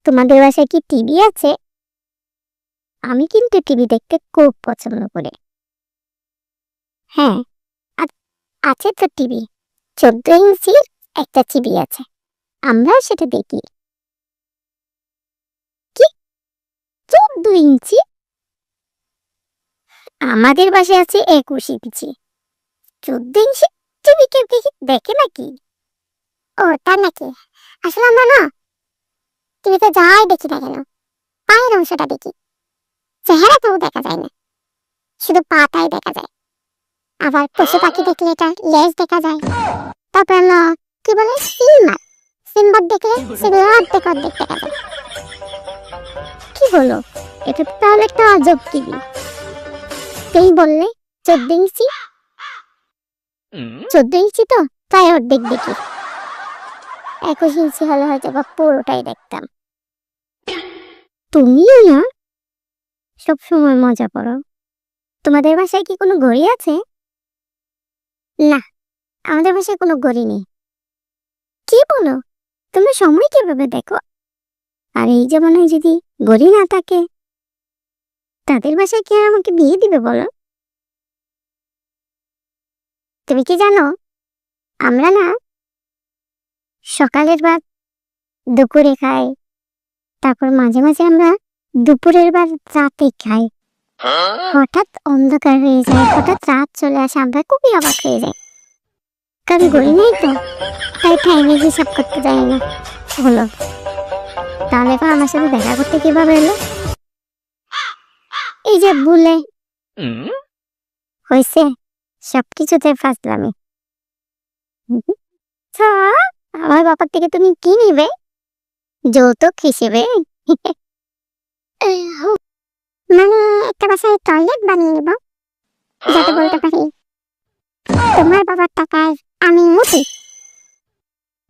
তোমাদের বাসায় কি টিভি আছে? আমি কিন্তু টিভি দেখতে খুব পছন্দ করি। হ্যাঁ, আছে তো টিভি। 14 ইঞ্চির একটা টিভি আছে, আমরা সেটা দেখি। কি, 14 ইঞ্চি? আমাদের বাসায় আছে 21 ইঞ্চি। 14 ইঞ্চি টিভি কেউ কি দেখে নাকি? ও তা নাকি? আসলে আমরা না টিভিতে যাই দেখি না কেন, পায়ের অংশটা দেখি, চেহারা তো দেখা যায় না, শুধু পাটাই দেখা যায়। আবার পশু পাখি দেখলে এটা লেজ দেখা যায়। তারপর হলো কি বলে সিলমার, সিম্বার দেখলে সেগুলো অর্ধেক অর্ধেক দেখা যায়। কি বলো, এটা তো তাহলে একটা আজব টিভি। তুমি বললে 14 ইঞ্চি, 14 ইঞ্চি তো তাই অর্ধেক দেখি। 21 ইঞ্চি হলে হয়তো বা পুরোটাই দেখতাম। তুমিও না সবসময় মজা করো। তোমাদের বাসায় কি কোনো ঘড়ি আছে? না, আমাদের বাসায় কোনো ঘড়ি নেই। কি বলো, তোমরা সময় কিভাবে দেখো? আর এই জামানায় যদি ঘড়ি না থাকে, তাদের বাসায় কে আমাকে বিয়ে দিবে বলো? তুমি কি জানো, আমরা না সকালের ভাত দুপুরে খাই, তারপর মাঝে মাঝে আমরা দুপুরের ভাত রাতে খাই। হঠাৎ অন্ধকার হয়ে যায়, হঠাৎ রাত চলে আসে, আমরা খুবই অবাক হয়ে যাই। কারণ ঘড়ি নেই তো, তাই টাইমের হিসাব করতে জানি না। হলো, তাহলে এখন আমার সাথে দেখা করতে কিভাবে এলো? এই যে ভুলে হয়েছে, সবকিছুতে ফাজলামি। আচ্ছা, আমার বাবার থেকে তুমি কি নিবে যৌতুক হিসেবে? মানে একটা বাসায় টয়লেট বানিয়ে নেব, যাতে বলতে পারি তোমার বাবার টাকায় আমি মুটি।